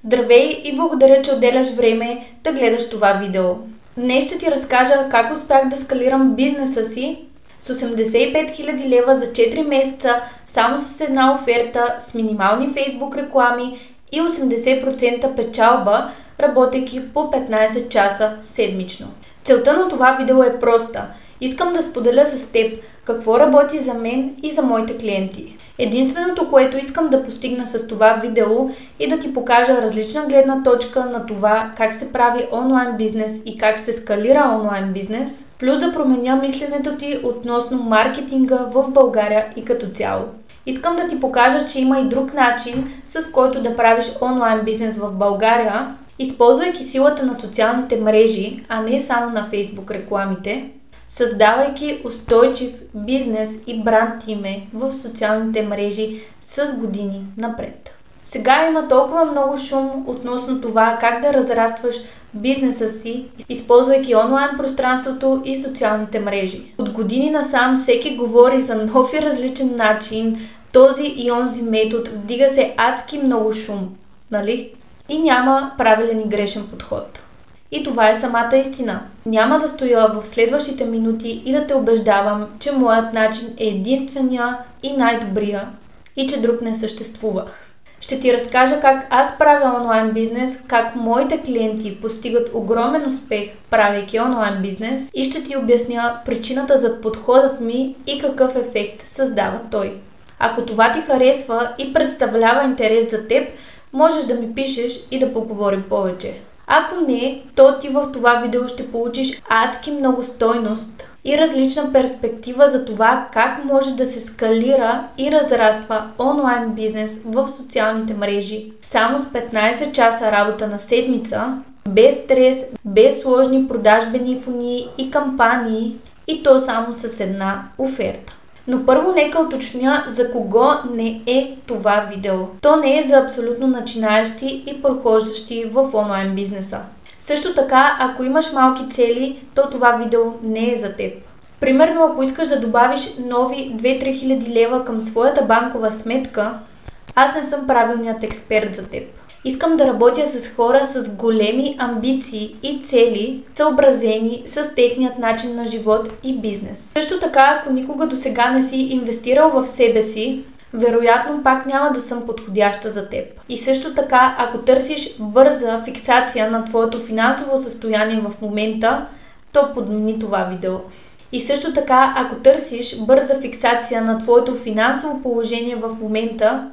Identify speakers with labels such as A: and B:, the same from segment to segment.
A: Здравей и благодаря, че отделяш време да гледаш това видео. Днес ще ти разкажа как успях да скалирам бизнеса си с 85 000 лева за 4 месеца само с една оферта с минимални Facebook реклами и 80% печалба, работейки по 15 часа седмично. Целта на това видео е проста. Искам да споделя с теб какво работи за мен и за моите клиенти. Единственото, което искам да постигна с това видео е да ти покажа различна гледна точка на това как се прави онлайн бизнес и как се скалира онлайн бизнес, плюс да променя мисленето ти относно маркетинга в България и като цяло. Искам да ти покажа, че има и друг начин, с който да правиш онлайн бизнес в България, използвайки силата на социалните мрежи, а не само на Facebook рекламите, създавайки устойчив бизнес и бранд име в социалните мрежи с години напред. Сега има толкова много шум относно това как да разрастваш бизнеса си, използвайки онлайн пространството и социалните мрежи. От години насам всеки говори за нов и различен начин, този и онзи метод, вдига се адски много шум, нали? И няма правилен и грешен подход. И това е самата истина. Няма да стоя в следващите минути и да те убеждавам, че моят начин е единствения и най-добрия и че друг не съществува. Ще ти разкажа как аз правя онлайн бизнес, как моите клиенти постигат огромен успех, правейки онлайн бизнес, и ще ти обясня причината зад подходът ми и какъв ефект създава той. Ако това ти харесва и представлява интерес за теб, можеш да ми пишеш и да поговорим повече. Ако не, то ти в това видео ще получиш адски много стойност и различна перспектива за това как може да се скалира и разраства онлайн бизнес в социалните мрежи само с 15 часа работа на седмица, без стрес, без сложни продажбени фунии и кампании, и то само с една оферта. Но първо нека уточня за кого не е това видео. То не е за абсолютно начинаещи и прохождащи в онлайн бизнеса. Също така, ако имаш малки цели, то това видео не е за теб. Примерно, ако искаш да добавиш нови 2-3 хиляди лева към своята банкова сметка, аз не съм правилният експерт за теб. Искам да работя с хора с големи амбиции и цели, съобразени с техният начин на живот и бизнес. Също така, ако никога досега не си инвестирал в себе си, вероятно пак няма да съм подходяща за теб. И също така, ако търсиш бърза фиксация на твоето финансово състояние в момента, то подмени това видео. И също така, ако търсиш бърза фиксация на твоето финансово положение в момента,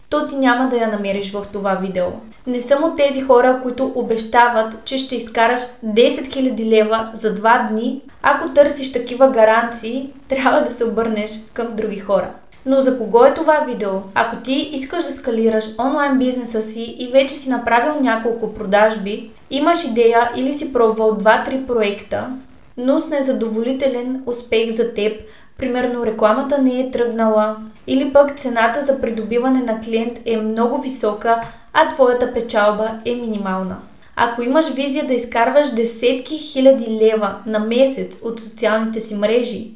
A: то ти няма да я намериш в това видео. Не съм от тези хора, които обещават, че ще изкараш 10 000 лева за 2 дни. Ако търсиш такива гаранции, трябва да се обърнеш към други хора. Но за кого е това видео? Ако ти искаш да скалираш онлайн бизнеса си и вече си направил няколко продажби, имаш идея или си пробвал 2-3 проекта, но с незадоволителен успех за теб, примерно рекламата не е тръгнала, или пък цената за придобиване на клиент е много висока, а твоята печалба е минимална. Ако имаш визия да изкарваш десетки хиляди лева на месец от социалните си мрежи,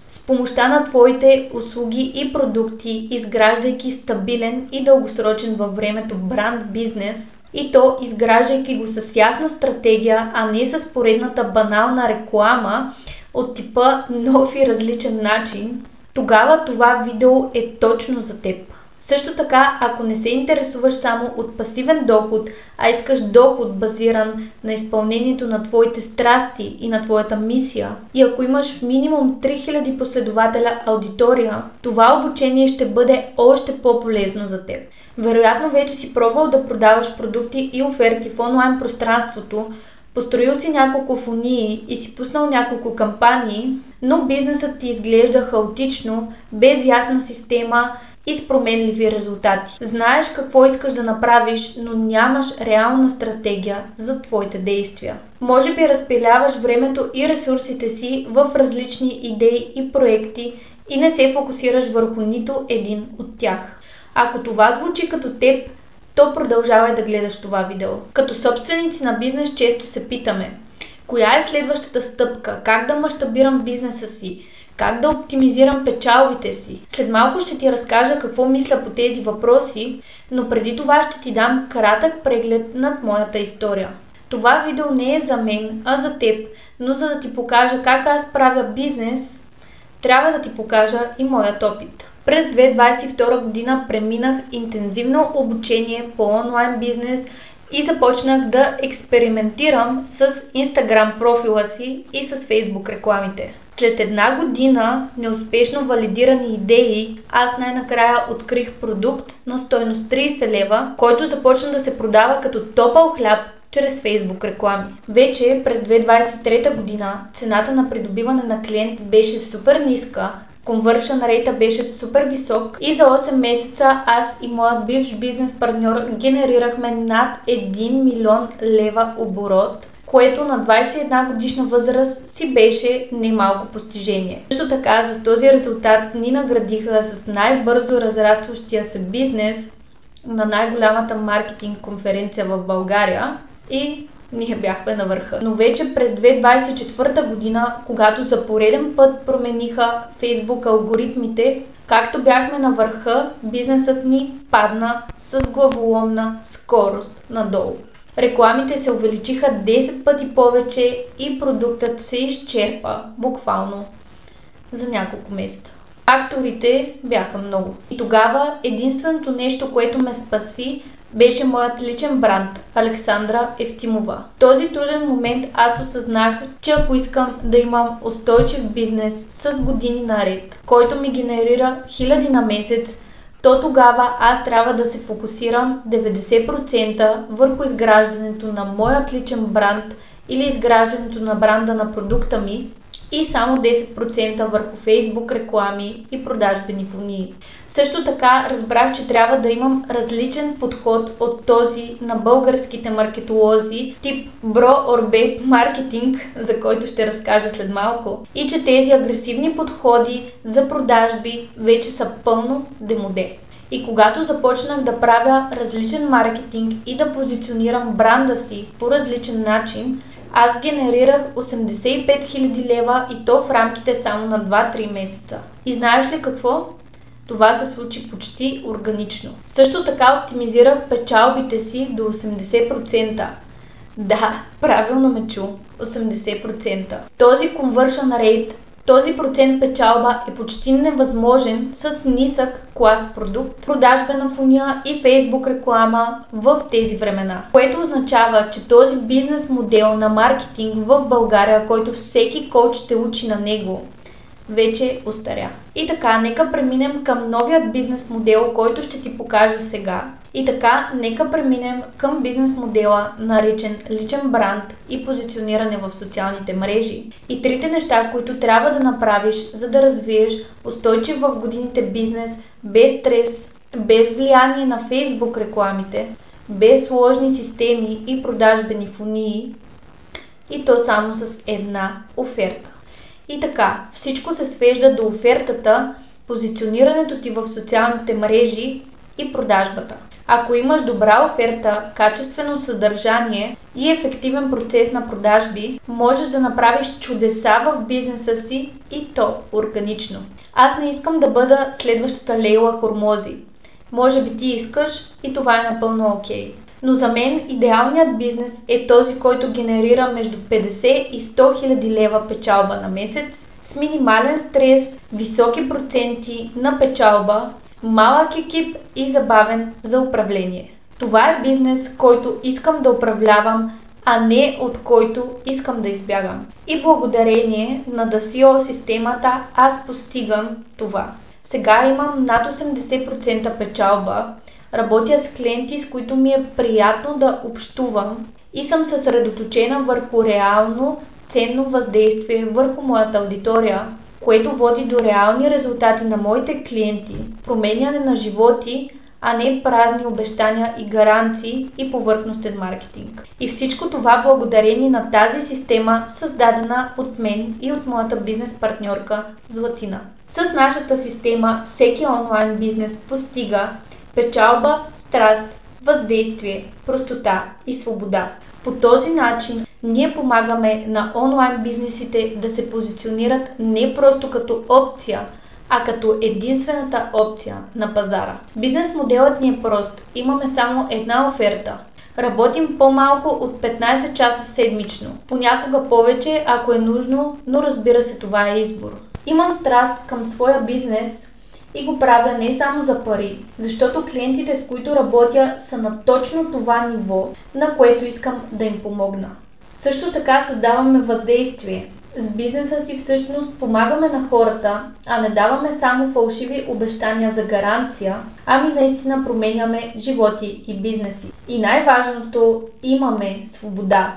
A: с помощта на твоите услуги и продукти, изграждайки стабилен и дългосрочен във времето бранд бизнес, и то изграждайки го с ясна стратегия, а не с поредната банална реклама от типа нов и различен начин, тогава това видео е точно за теб. Също така, ако не се интересуваш само от пасивен доход, а искаш доход базиран на изпълнението на твоите страсти и на твоята мисия, и ако имаш минимум 3000 последователя аудитория, това обучение ще бъде още по-полезно за теб. Вероятно вече си пробвал да продаваш продукти и оферти в онлайн пространството, построил си няколко фунии и си пуснал няколко кампании, но бизнесът ти изглежда хаотично, без ясна система и с променливи резултати. Знаеш какво искаш да направиш, но нямаш реална стратегия за твоите действия. Може би разпиляваш времето и ресурсите си в различни идеи и проекти и не се фокусираш върху нито един от тях. Ако това звучи като теб, то продължавай да гледаш това видео. Като собственици на бизнес често се питаме: коя е следващата стъпка, как да мащабирам бизнеса си, Как да оптимизирам печалбите си? След малко ще ти разкажа какво мисля по тези въпроси, но преди това ще ти дам кратък преглед над моята история. Това видео не е за мен, а за теб, но за да ти покажа как аз правя бизнес, трябва да ти покажа и моят опит. През 2022 година преминах интензивно обучение по онлайн бизнес и започнах да експериментирам с Instagram профила си и с Facebook рекламите. След една година неуспешно валидирани идеи, аз най-накрая открих продукт на стойност 30 лева, който започна да се продава като топъл хляб чрез Facebook реклами. Вече през 2023 година цената на придобиване на клиент беше супер ниска, конвършън рейта беше супер висок и за 8 месеца аз и моят бивш бизнес партньор генерирахме над 1 милион лева оборот, което на 21 годишна възраст си беше немалко постижение. Също така с този резултат ни наградиха с най-бързо разрастващия се бизнес на най-голямата маркетинг конференция в България и ние бяхме на върха. Но вече през 2024 година, когато за пореден път промениха Facebook алгоритмите, както бяхме на върха, бизнесът ни падна с главоломна скорост надолу. Рекламите се увеличиха 10 пъти повече и продуктът се изчерпа буквално за няколко месеца. Факторите бяха много. И тогава единственото нещо, което ме спаси, беше моят личен бранд Александра Евтимова. В този труден момент аз осъзнах, че ако искам да имам устойчив бизнес с години наред, който ми генерира хиляди на месец, то тогава аз трябва да се фокусирам 90% върху изграждането на моят личен бранд или изграждането на бранда на продукта ми и само 10% върху Facebook реклами и продажбени фунии. Също така разбрах, че трябва да имам различен подход от този на българските маркетолози тип Bro or Babe маркетинг, за който ще разкажа след малко, и че тези агресивни подходи за продажби вече са пълно демоде. И когато започнах да правя различен маркетинг и да позиционирам бранда си по различен начин, аз генерирах 85 000 лева и то в рамките само на 2-3 месеца. И знаеш ли какво? Това се случи почти органично. Също така оптимизирах печалбите си до 80%. Да, правилно ме чу. 80%. Този conversion rate, този процент печалба е почти невъзможен с нисък клас продукт, продажбена фуния и Facebook реклама в тези времена. Което означава, че този бизнес модел на маркетинг в България, който всеки коуч ще учи на него, вече остаря. И така, нека преминем към новият бизнес модел, който ще ти покажа сега. И така, нека преминем към бизнес модела, наречен личен бранд и позициониране в социалните мрежи. И трите неща, които трябва да направиш, за да развиеш устойчив в годините бизнес, без стрес, без влияние на Facebook рекламите, без сложни системи и продажбени фунии, и то само с една оферта. И така, всичко се свежда до офертата, позиционирането ти в социалните мрежи и продажбата. Ако имаш добра оферта, качествено съдържание и ефективен процес на продажби, можеш да направиш чудеса в бизнеса си и то органично. Аз не искам да бъда следващата Лейла Хормози. Може би ти искаш и това е напълно окей. Но за мен идеалният бизнес е този, който генерира между 50 и 100 хиляди лева печалба на месец, с минимален стрес, високи проценти на печалба, малък екип и забавен за управление. Това е бизнес, който искам да управлявам, а не от който искам да избягам. И благодарение на DASIO системата аз постигам това. Сега имам над 80% печалба, работя с клиенти, с които ми е приятно да общувам и съм съсредоточена върху реално ценно въздействие върху моята аудитория, което води до реални резултати на моите клиенти, променяне на животи, а не празни обещания и гаранции и повърхностен маркетинг. И всичко това благодарение на тази система, създадена от мен и от моята бизнес партньорка Златина. С нашата система всеки онлайн бизнес постига печалба, страст, въздействие, простота и свобода. По този начин ние помагаме на онлайн бизнесите да се позиционират не просто като опция, а като единствената опция на пазара. Бизнес моделът ни е прост. Имаме само една оферта. Работим по-малко от 15 часа седмично. Понякога повече, ако е нужно, но разбира се, това е избор. Имам страст към своя бизнес и го правя не само за пари, защото клиентите, с които работя, са на точно това ниво, на което искам да им помогна. Също така създаваме въздействие. С бизнеса си всъщност помагаме на хората, а не даваме само фалшиви обещания за гаранция, ами наистина променяме животи и бизнеси. И най-важното, имаме свобода,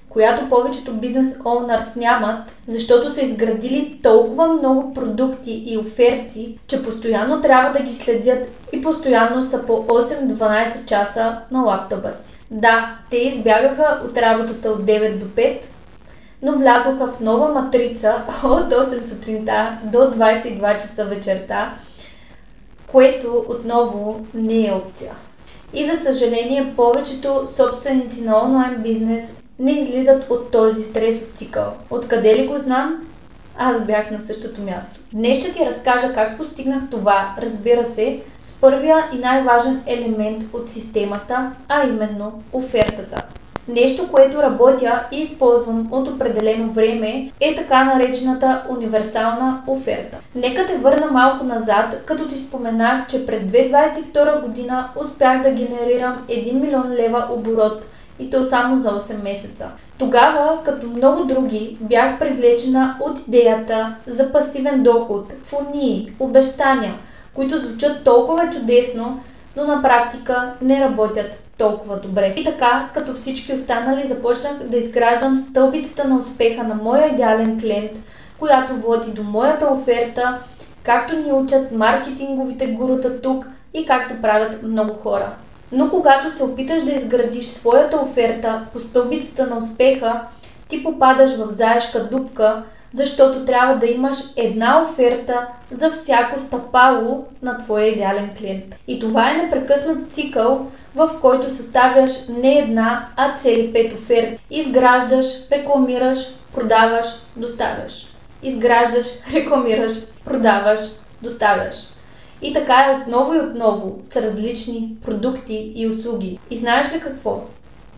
A: която повечето бизнес оунърс нямат, защото са изградили толкова много продукти и оферти, че постоянно трябва да ги следят и постоянно са по 8-12 часа на лаптопа си. Да, те избягаха от работата от 9 до 5, но влязоха в нова матрица от 8 сутринта до 22 часа вечерта, което отново не е опция. И за съжаление, повечето собственици на онлайн бизнес не излизат от този стресов цикъл. Откъде ли го знам? Аз бях на същото място. Днес ще ти разкажа как постигнах това, разбира се, с първия и най-важен елемент от системата, а именно офертата. Нещо, което работя и използвам от определено време, е така наречената универсална оферта. Нека те върна малко назад, като ти споменах, че през 2022 година успях да генерирам 1 милион лева оборот, и то само за 8 месеца. Тогава, като много други, бях привлечена от идеята за пасивен доход, фунии, обещания, които звучат толкова чудесно, но на практика не работят толкова добре. И така, като всички останали, започнах да изграждам стълбицата на успеха на моя идеален клиент, която води до моята оферта, както ни учат маркетинговите гурута тук и както правят много хора. Но когато се опиташ да изградиш своята оферта по стълбицата на успеха, ти попадаш в заешка дупка, защото трябва да имаш една оферта за всяко стъпало на твоя идеален клиент. И това е непрекъснат цикъл, в който съставяш не една, а цели 5 оферти. Изграждаш, рекламираш, продаваш, доставяш. Изграждаш, рекламираш, продаваш, доставяш. И така е отново и отново с различни продукти и услуги. И знаеш ли какво?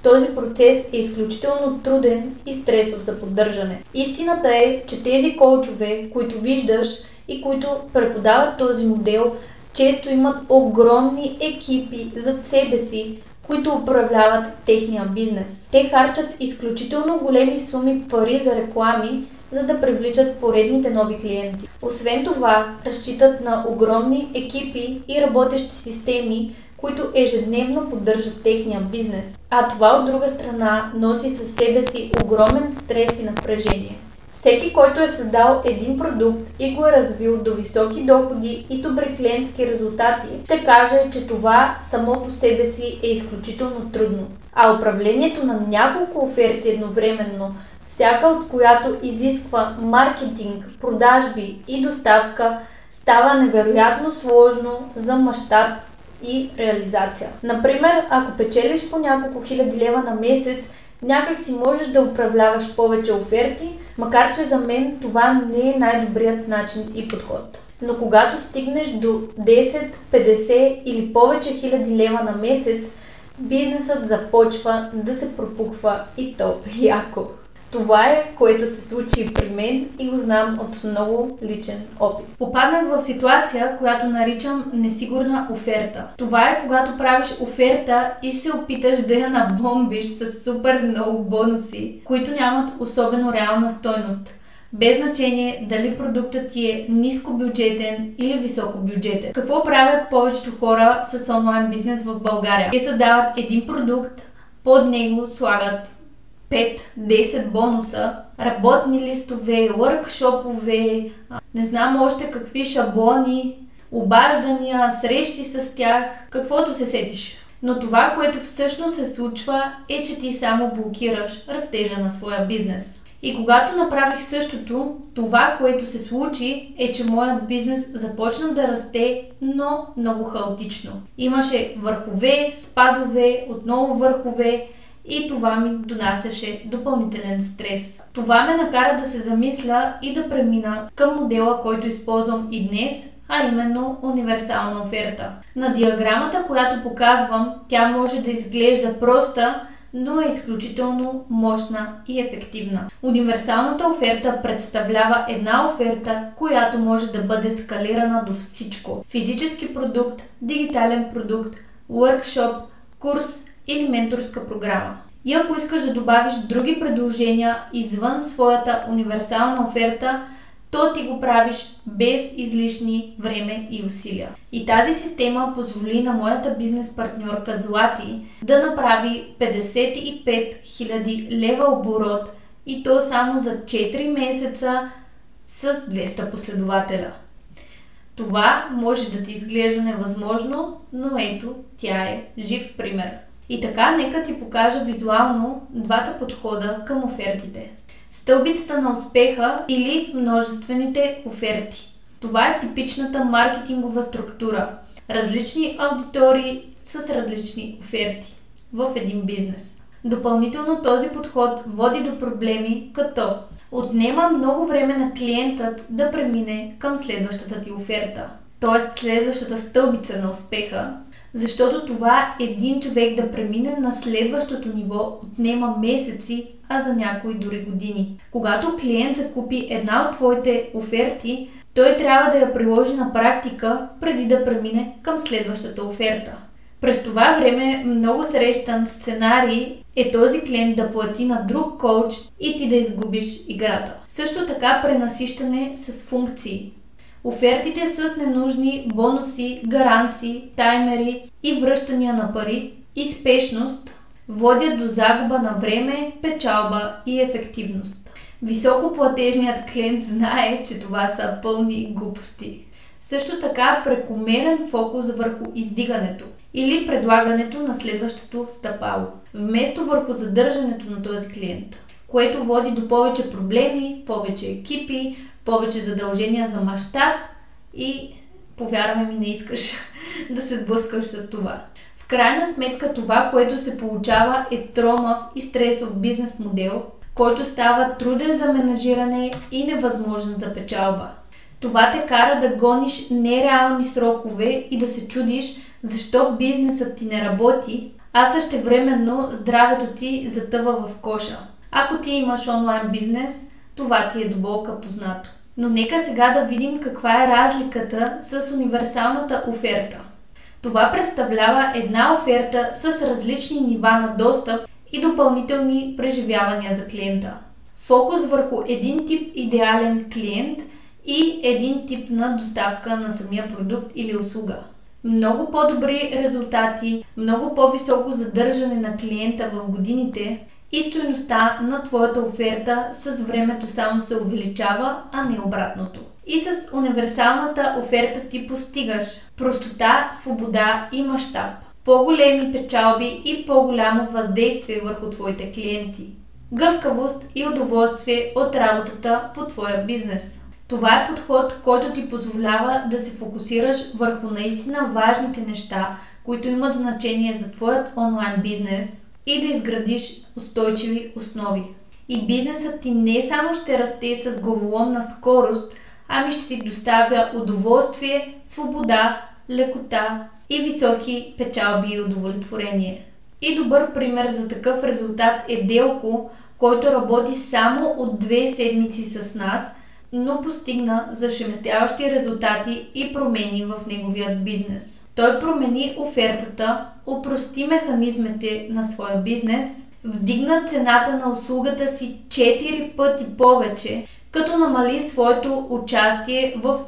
A: Този процес е изключително труден и стресов за поддържане. Истината е, че тези коучове, които виждаш и които преподават този модел, често имат огромни екипи зад себе си, които управляват техния бизнес. Те харчат изключително големи суми пари за реклами, за да привличат поредните нови клиенти. Освен това, разчитат на огромни екипи и работещи системи, които ежедневно поддържат техния бизнес. А това от друга страна носи със себе си огромен стрес и напрежение. Всеки, който е създал един продукт и го е развил до високи доходи и добри клиентски резултати, ще каже, че това само по себе си е изключително трудно. А управлението на няколко оферти едновременно, всяка от която изисква маркетинг, продажби и доставка, става невероятно сложно за мащаб и реализация. Например, ако печелиш по няколко хиляди лева на месец, някак си можеш да управляваш повече оферти, макар че за мен това не е най-добрият начин и подход. Но когато стигнеш до 10, 50 или повече хиляди лева на месец, бизнесът започва да се пропуква и то яко. Това е, което се случи при мен и го знам от много личен опит. Попаднах в ситуация, която наричам несигурна оферта. Това е когато правиш оферта и се опиташ да я набомбиш с супер много бонуси, които нямат особено реална стойност. Без значение дали продуктът ти е нискобюджетен или високобюджетен. Какво правят повечето хора с онлайн бизнес в България? Те създават един продукт, под него слагат 5-10 бонуса, работни листове, въркшопове, не знам още какви шаблони, обаждания, срещи с тях, каквото се сетиш. Но това, което всъщност се случва, е, че ти само блокираш растежа на своя бизнес. И когато направих същото, това, което се случи, е, че моят бизнес започна да расте, но много хаотично. Имаше върхове, спадове, отново върхове и това ми донасяше допълнителен стрес. Това ме накара да се замисля и да премина към модела, който използвам и днес, а именно универсална оферта. На диаграмата, която показвам, тя може да изглежда проста, но е изключително мощна и ефективна. Универсалната оферта представлява една оферта, която може да бъде скалирана до всичко. Физически продукт, дигитален продукт, workshop, курс или менторска програма. И ако искаш да добавиш други предложения извън своята универсална оферта, то ти го правиш без излишни време и усилия. И тази система позволи на моята бизнес партньорка Злати да направи 55 000 лева оборот и то само за 4 месеца с 200 последователя. Това може да ти изглежда невъзможно, но ето, тя е жив пример. И така, нека ти покажа визуално двата подхода към офертите. Стълбицата на успеха или множествените оферти. Това е типичната маркетингова структура. Различни аудитории с различни оферти в един бизнес. Допълнително този подход води до проблеми, като отнема много време на клиентът да премине към следващата ти оферта, т.е. следващата стълбица на успеха, защото това един човек да премине на следващото ниво отнема месеци, а за някои дори години. Когато клиент закупи една от твоите оферти, той трябва да я приложи на практика преди да премине към следващата оферта. През това време много срещан сценарий е този клиент да плати на друг коуч и ти да изгубиш играта. Също така пренасищане с функции. Офертите с ненужни бонуси, гаранции, таймери и връщания на пари и спешност водят до загуба на време, печалба и ефективност. Високоплатежният клиент знае, че това са пълни глупости. Също така прекомерен фокус върху издигането или предлагането на следващото стъпало, вместо върху задържането на този клиент, което води до повече проблеми, повече екипи, повече задължения за мащаб и, повярвай ми, не искаш да се сблъскаш с това. В крайна сметка това, което се получава, е тромав и стресов бизнес модел, който става труден за менажиране и невъзможен за печалба. Това те кара да гониш нереални срокове и да се чудиш защо бизнесът ти не работи, а същевременно здравето ти затъва в коша. Ако ти имаш онлайн бизнес, това ти е до болка познато. Но нека сега да видим каква е разликата с универсалната оферта. Това представлява една оферта с различни нива на достъп и допълнителни преживявания за клиента. Фокус върху един тип идеален клиент и един тип на доставка на самия продукт или услуга. Много по-добри резултати, много по-високо задържане на клиента в годините и стойността на твоята оферта с времето само се увеличава, а не обратното. И с универсалната оферта ти постигаш простота, свобода и мащаб, по-големи печалби и по-голямо въздействие върху твоите клиенти, гъвкавост и удоволствие от работата по твоя бизнес. Това е подход, който ти позволява да се фокусираш върху наистина важните неща, които имат значение за твоят онлайн бизнес и да изградиш устойчиви основи. И бизнесът ти не само ще расте с главоломна скорост, ами ще ти доставя удоволствие, свобода, лекота и високи печалби и удовлетворение. И добър пример за такъв резултат е Делко, който работи само от 2 седмици с нас, но постигна зашеметяващи резултати и промени в неговият бизнес. Той промени офертата, опрости механизмите на своя бизнес, вдигна цената на услугата си 4 пъти повече, като намали своето участие в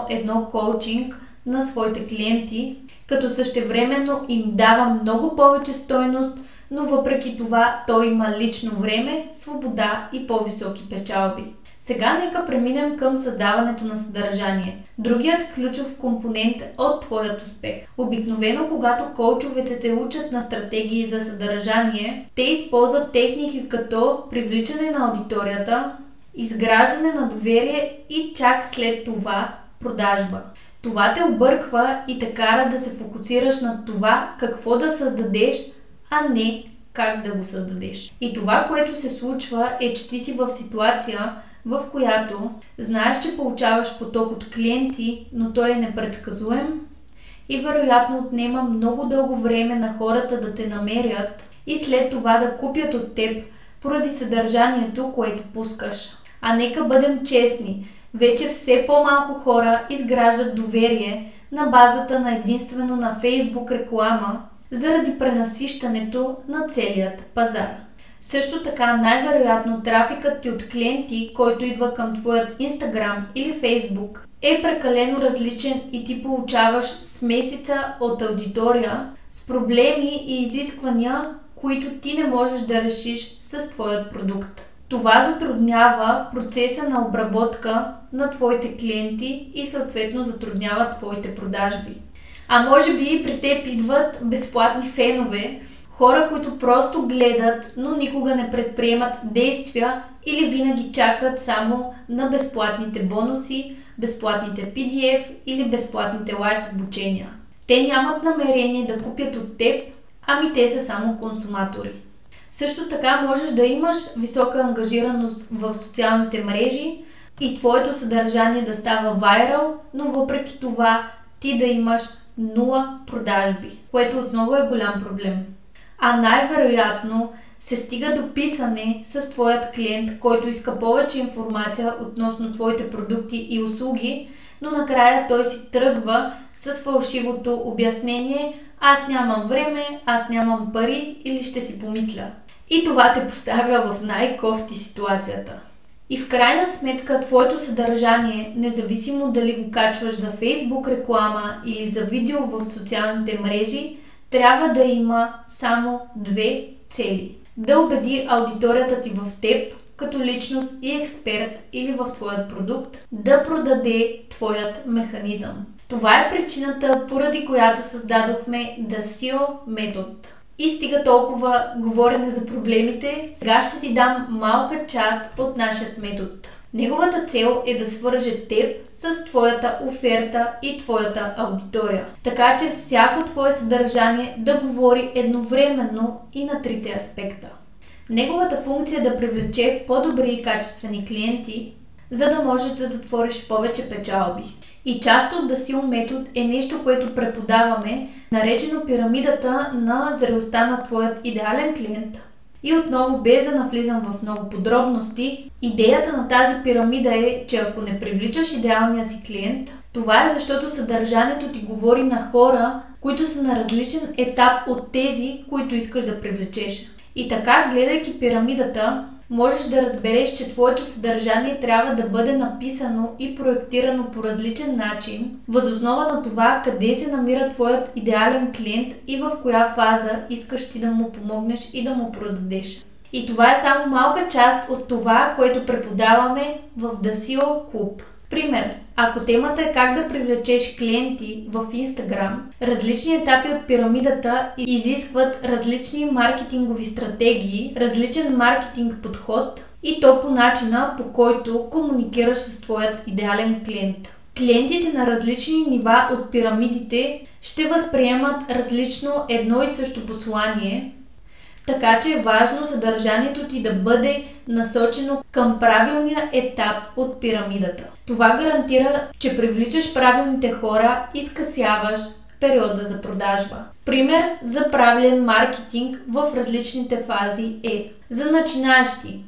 A: едно коучинг на своите клиенти, като същевременно им дава много повече стойност, но въпреки това той има лично време, свобода и по-високи печалби. Сега нека преминем към създаването на съдържание. Другият ключов компонент от твоят успех. Обикновено, когато коучовете те учат на стратегии за съдържание, те използват техники като привличане на аудиторията, изграждане на доверие и чак след това продажба. Това те обърква и те кара да се фокусираш на това какво да създадеш, а не как да го създадеш. И това, което се случва, е, че ти си в ситуация, в която знаеш, че получаваш поток от клиенти, но той е непредсказуем и вероятно отнема много дълго време на хората да те намерят и след това да купят от теб поради съдържанието, което пускаш. А нека бъдем честни, вече все по-малко хора изграждат доверие на базата на единствено на Facebook реклама заради пренасищането на целият пазар. Също така, най-вероятно трафикът ти от клиенти, който идва към твоят Instagram или Facebook, е прекалено различен и ти получаваш смесица от аудитория с проблеми и изисквания, които ти не можеш да решиш с твоят продукт. Това затруднява процеса на обработка на твоите клиенти и съответно затруднява твоите продажби. А може би и при теб идват безплатни фенове, хора, които просто гледат, но никога не предприемат действия или винаги чакат само на безплатните бонуси, безплатните PDF или безплатните лайв обучения. Те нямат намерение да купят от теб, ами те са само консуматори. Също така можеш да имаш висока ангажираност в социалните мрежи и твоето съдържание да става вайрал, но въпреки това ти да имаш 0 продажби, което отново е голям проблем. А най-вероятно се стига до писане с твоят клиент, който иска повече информация относно твоите продукти и услуги, но накрая той си тръгва с фалшивото обяснение: аз нямам време, аз нямам пари или ще си помисля. И това те поставя в най-кофти ситуацията. И в крайна сметка твоето съдържание, независимо дали го качваш за Facebook реклама или за видео в социалните мрежи, трябва да има само 2 цели. Да убеди аудиторията ти в теб, като личност и експерт или в твоят продукт, да продаде твоят механизъм. Това е причината, поради която създадохме The SEO метод. И стига толкова говорене за проблемите, сега ще ти дам малка част от нашия метод. Неговата цел е да свърже теб с твоята оферта и твоята аудитория, така че всяко твое съдържание да говори едновременно и на 3 аспекта. Неговата функция е да привлече по-добри и качествени клиенти, за да можеш да затвориш повече печалби. И част от The SEO метод е нещо, което преподаваме, наречено пирамидата на зрелостта на твоят идеален клиент. И отново, без да навлизам в много подробности, идеята на тази пирамида е, че ако не привличаш идеалния си клиент, това е защото съдържанието ти говори на хора, които са на различен етап от тези, които искаш да привлечеш. И така, гледайки пирамидата, можеш да разбереш, че твоето съдържание трябва да бъде написано и проектирано по различен начин, въз основа на това къде се намира твоят идеален клиент и в коя фаза искаш ти да му помогнеш и да му продадеш. И това е само малка част от това, което преподаваме в The SEO Club. Пример, ако темата е как да привлечеш клиенти в Instagram, различни етапи от пирамидата изискват различни маркетингови стратегии, различен маркетинг подход и то по начина, по който комуникираш с твоят идеален клиент. Клиентите на различни нива от пирамидите ще възприемат различно едно и също послание, така че е важно съдържанието ти да бъде насочено към правилния етап от пирамидата. Това гарантира, че привличаш правилните хора и скъсяваш периода за продажба. Пример за правилен маркетинг в различните фази е: за начинаещи,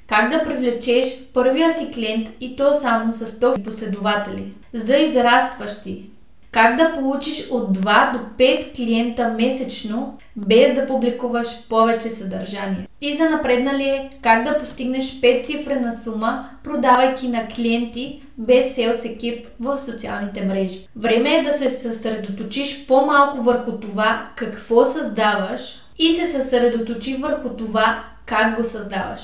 A: как да привлечеш първия си клиент и то само с 100 последователи. За израстващи, как да получиш от 2 до 5 клиента месечно, без да публикуваш повече съдържание. И за напреднали, как да постигнеш 5-цифрена сума, продавайки на клиенти без селс екип в социалните мрежи. Време е да се съсредоточиш по-малко върху това какво създаваш и се съсредоточи върху това как го създаваш.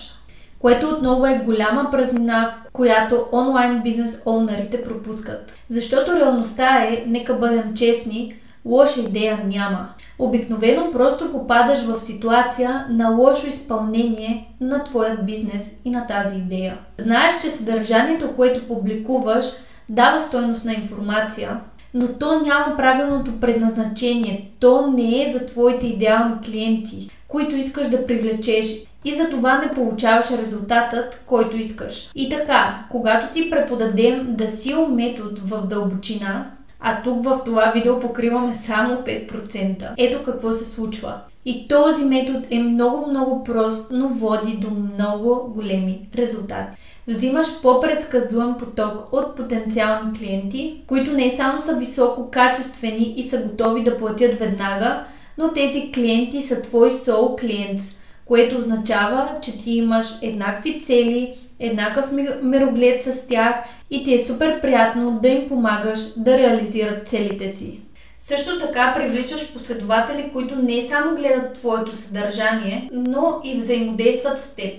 A: което отново е голяма празнина, която онлайн бизнес оунърите пропускат. Защото реалността е, нека бъдем честни, лоша идея няма. Обикновено просто попадаш в ситуация на лошо изпълнение на твоят бизнес и на тази идея. Знаеш, че съдържанието, което публикуваш, дава стойностна информация, но то няма правилното предназначение. То не е за твоите идеални клиенти, които искаш да привлечеш, и за това не получаваш резултатът, който искаш. И така, когато ти преподадем DASIO метод в дълбочина, а тук в това видео покриваме само 5%, ето какво се случва. И този метод е много прост, но води до много големи резултати. Взимаш по-предсказуем поток от потенциални клиенти, които не само са висококачествени и са готови да платят веднага, но тези клиенти са твои soul clients, което означава, че ти имаш еднакви цели, еднакъв мироглед с тях и ти е супер приятно да им помагаш да реализират целите си. Също така привличаш последователи, които не само гледат твоето съдържание, но и взаимодействат с теб.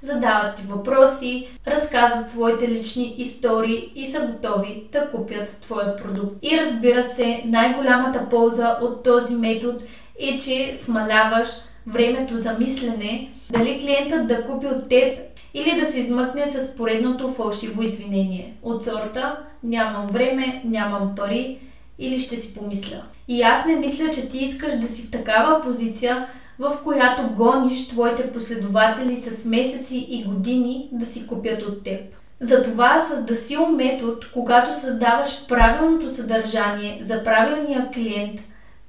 A: Задават ти въпроси, разказват своите лични истории и са готови да купят твоят продукт. И разбира се, най-голямата полза от този метод е, че смаляваш времето за мислене дали клиентът да купи от теб или да се измъкне с поредното фалшиво извинение. От сорта нямам време, нямам пари или ще си помисля. И аз не мисля, че ти искаш да си в такава позиция, в която гониш твоите последователи с месеци и години да си купят от теб. Затова с DASIO метод, когато създаваш правилното съдържание за правилния клиент,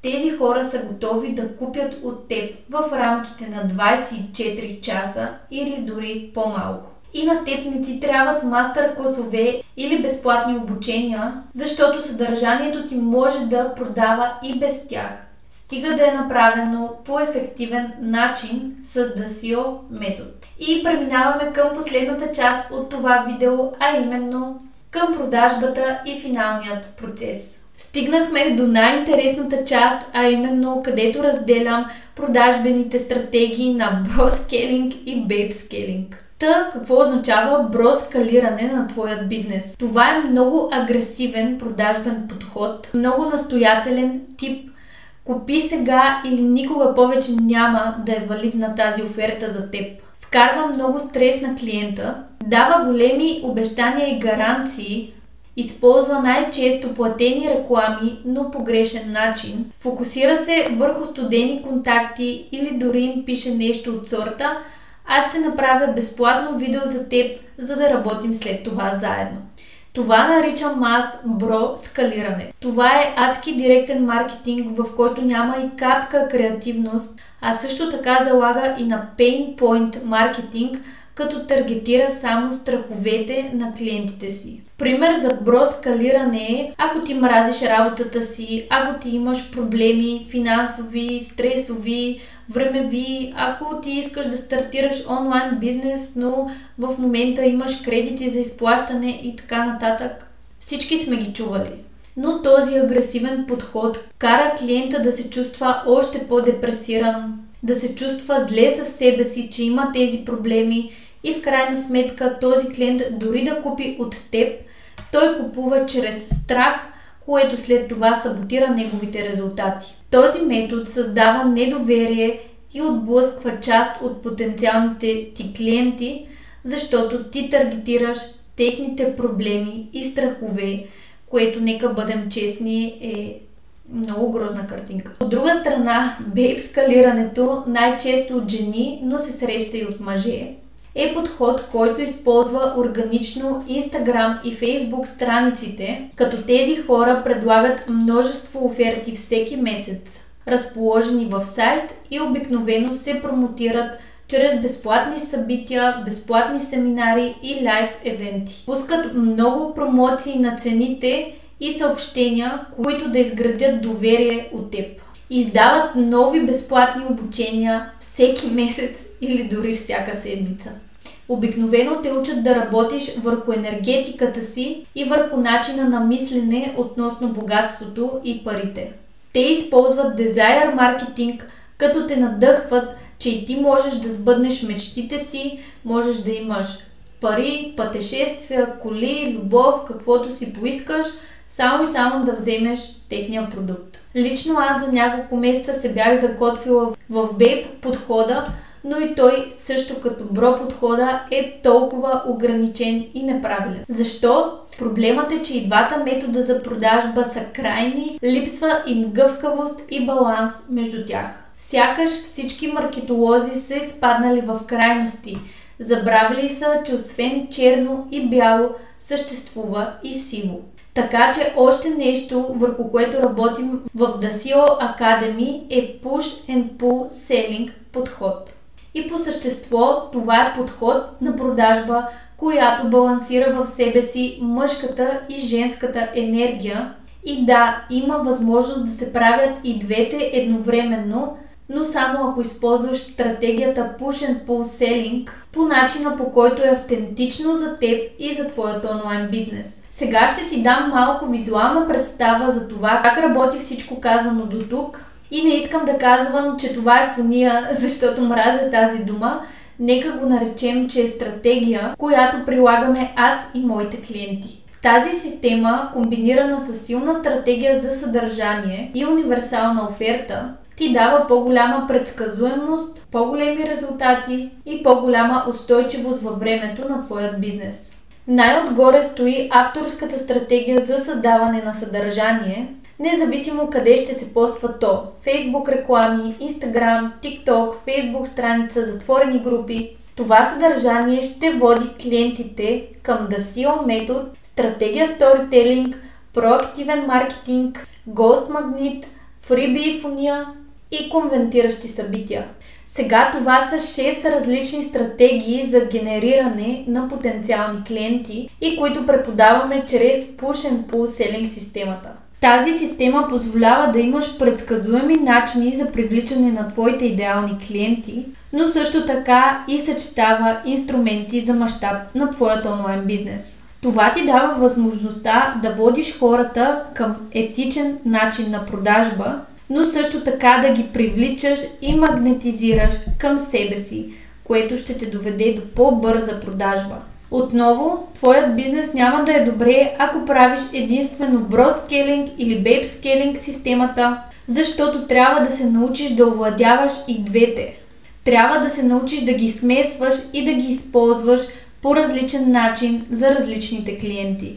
A: тези хора са готови да купят от теб в рамките на 24 часа или дори по-малко. И на теб не ти трябват мастер-класове или безплатни обучения, защото съдържанието ти може да продава и без тях. Стига да е направено по ефективен начин с DASIO метод. И преминаваме към последната част от това видео, а именно към продажбата и финалният процес. Стигнахме до най-интересната част, а именно където разделям продажбените стратегии на Bro Scaling и Babe Scaling. Какво означава бро-скалиране на твоят бизнес? Това е много агресивен продажбен подход, много настоятелен тип. Купи сега или никога повече няма да е валидна тази оферта за теб. Вкарва много стрес на клиента, дава големи обещания и гаранции, използва най-често платени реклами, но по грешен начин, фокусира се върху студени контакти или дори им пише нещо от сорта: аз ще направя безплатно видео за теб, за да работим след това заедно. Това наричам аз бро-скалиране. Това е адски директен маркетинг, в който няма и капка креативност, а също така залага и на pain point маркетинг, като таргетира само страховете на клиентите си. Пример за бро-скалиране е, ако ти мразиш работата си, ако ти имаш проблеми финансови, стресови, времеви, ако ти искаш да стартираш онлайн бизнес, но в момента имаш кредити за изплащане и така нататък. Всички сме ги чували. Но този агресивен подход кара клиента да се чувства още по-депресиран, да се чувства зле със себе си, че има тези проблеми и в крайна сметка този клиент дори да купи от теб, той купува чрез страх, което след това саботира неговите резултати. Този метод създава недоверие и отблъсква част от потенциалните ти клиенти, защото ти таргетираш техните проблеми и страхове, което, нека бъдем честни, е много грозна картинка. От друга страна, бейб скалирането, най-често от жени, но се среща и от мъже, е подход, който използва органично Instagram и Facebook страниците, като тези хора предлагат множество оферти всеки месец, разположени в сайт, и обикновено се промотират чрез безплатни събития, безплатни семинари и лайв евенти. Пускат много промоции на цените и съобщения, които да изградят доверие от теб. Издават нови безплатни обучения всеки месец или дори всяка седмица. Обикновено те учат да работиш върху енергетиката си и върху начина на мислене относно богатството и парите. Те използват desire маркетинг, като те надъхват че и ти можеш да сбъднеш мечтите си, можеш да имаш пари, пътешествия, коли, любов, каквото си поискаш, само и само да вземеш техния продукт. Лично аз за няколко месеца се бях заготвила в Бейб подхода, но и той също като бро подхода е толкова ограничен и неправилен. Защо? Проблемът е, че и двата метода за продажба са крайни, липсва им гъвкавост и баланс между тях. Сякаш всички маркетолози са изпаднали в крайности. Забравили са, че освен черно и бяло съществува и сиво. Така че още нещо, върху което работим в The SEO Academy е Push and Pull Selling подход. И по същество това е подход на продажба, която балансира в себе си мъжката и женската енергия. И да, има възможност да се правят и двете едновременно, но само ако използваш стратегията Push and Pull Selling по начина, по който е автентично за теб и за твоят онлайн бизнес. Сега ще ти дам малко визуална представа за това как работи всичко казано до тук. И не искам да казвам, че това е фуния, защото мразя тази дума. Нека го наречем, че е стратегия, която прилагаме аз и моите клиенти. Тази система, комбинирана с силна стратегия за съдържание и универсална оферта, ти дава по-голяма предсказуемост, по-големи резултати и по-голяма устойчивост във времето на твоят бизнес. Най-отгоре стои авторската стратегия за създаване на съдържание, независимо къде ще се поства то. Facebook реклами, Instagram, TikTok, Facebook страница, затворени групи. Това съдържание ще води клиентите към The SEO метод, стратегия Storytelling, проактивен маркетинг, Ghost магнит, фриби фуния и конвертиращи събития. Сега това са 6 различни стратегии за генериране на потенциални клиенти и които преподаваме чрез Push and Pull Selling системата. Тази система позволява да имаш предсказуеми начини за привличане на твоите идеални клиенти, но също така и съчетава инструменти за мащаб на твоят онлайн бизнес. Това ти дава възможността да водиш хората към етичен начин на продажба, но също така да ги привличаш и магнетизираш към себе си, което ще те доведе до по-бърза продажба. Отново, твоят бизнес няма да е добре, ако правиш единствено Broad Scaling или Babe Scaling системата, защото трябва да се научиш да овладяваш и двете. Трябва да се научиш да ги смесваш и да ги използваш по различен начин за различните клиенти.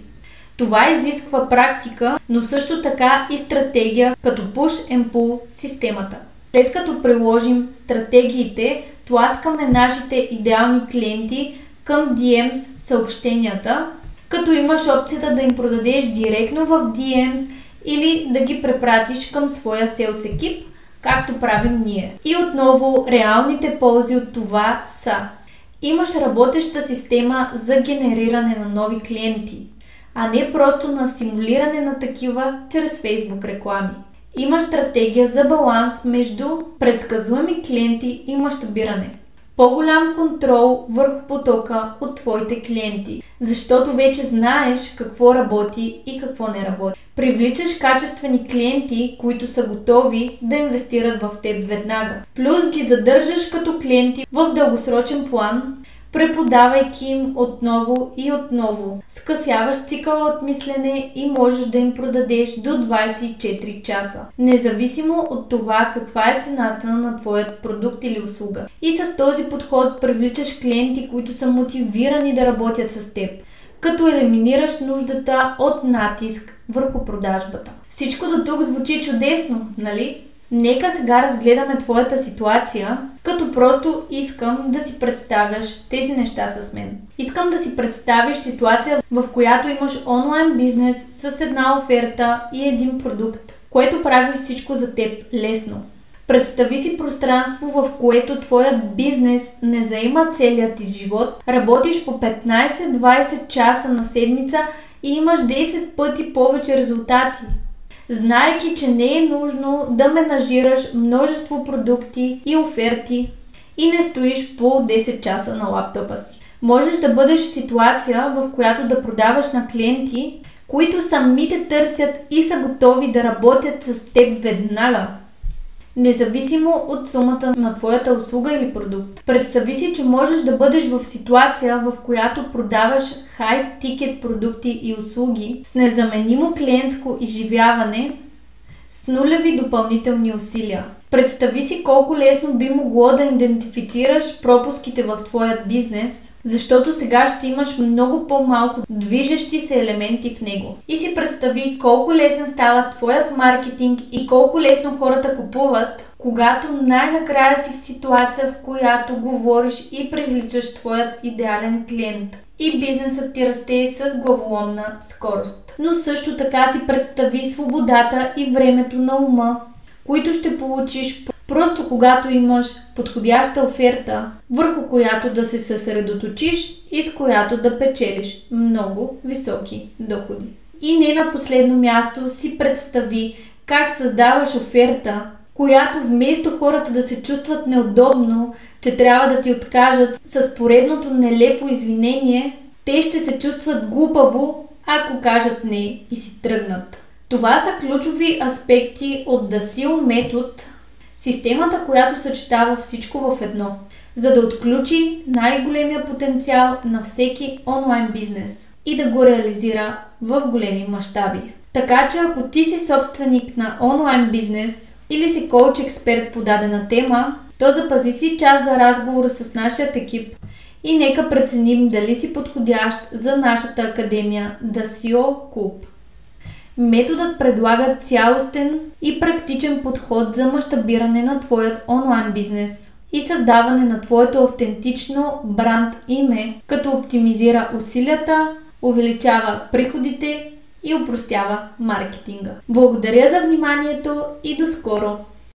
A: Това изисква практика, но също така и стратегия като Push and Pull системата. След като приложим стратегиите, тласкаме нашите идеални клиенти към DMs съобщенията, като имаш опцията да им продадеш директно в DMs или да ги препратиш към своя селс екип, както правим ние. И отново, реалните ползи от това са: имаш работеща система за генериране на нови клиенти, а не просто на симулиране на такива чрез Facebook реклами. Имаш стратегия за баланс между предсказуеми клиенти и мащабиране. По-голям контрол върху потока от твоите клиенти, защото вече знаеш какво работи и какво не работи. Привличаш качествени клиенти, които са готови да инвестират в теб веднага. Плюс ги задържаш като клиенти в дългосрочен план, преподавайки им отново и отново. Скъсяваш цикъла от мислене и можеш да им продадеш до 24 часа, независимо от това каква е цената на твоят продукт или услуга. И с този подход привличаш клиенти, които са мотивирани да работят с теб, като елиминираш нуждата от натиск върху продажбата. Всичко до тук звучи чудесно, нали? Нека сега разгледаме твоята ситуация, като просто искам да си представяш тези неща с мен. Искам да си представиш ситуация, в която имаш онлайн бизнес с една оферта и един продукт, което прави всичко за теб лесно. Представи си пространство, в което твоят бизнес не заема целият ти живот, работиш по 15-20 часа на седмица и имаш 10 пъти повече резултати. Знаейки, че не е нужно да менажираш множество продукти и оферти и не стоиш по 10 часа на лаптопа си. Можеш да бъдеш в ситуация, в която да продаваш на клиенти, които сами те търсят и са готови да работят с теб веднага. независимо от сумата на твоята услуга или продукт. Представи си, че можеш да бъдеш в ситуация, в която продаваш хай-тикет продукти и услуги с незаменимо клиентско изживяване, с нулеви допълнителни усилия. Представи си колко лесно би могло да идентифицираш пропуските в твоят бизнес, защото сега ще имаш много по-малко движещи се елементи в него. И си представи колко лесен става твоят маркетинг и колко лесно хората купуват, когато най-накрая си в ситуация, в която говориш и привличаш твоят идеален клиент. И бизнесът ти расте с главоломна скорост. Но също така си представи свободата и времето на ума, които ще получиш просто когато имаш подходяща оферта, върху която да се съсредоточиш и с която да печелиш много високи доходи. И не на последно място си представи как създаваш оферта, която вместо хората да се чувстват неудобно, че трябва да ти откажат с поредното нелепо извинение, те ще се чувстват глупаво, ако кажат не и си тръгнат. Това са ключови аспекти от The SEO метод, системата, която съчетава всичко в едно, за да отключи най-големия потенциал на всеки онлайн бизнес и да го реализира в големи мащаби. Така че ако ти си собственик на онлайн бизнес или си коуч експерт по дадена тема, то запази си час за разговор с нашия екип и нека преценим дали си подходящ за нашата академия The SEO Club. Методът предлага цялостен и практичен подход за мащабиране на твоят онлайн бизнес и създаване на твоето автентично бранд име, като оптимизира усилията, увеличава приходите и опростява маркетинга. Благодаря за вниманието и до скоро!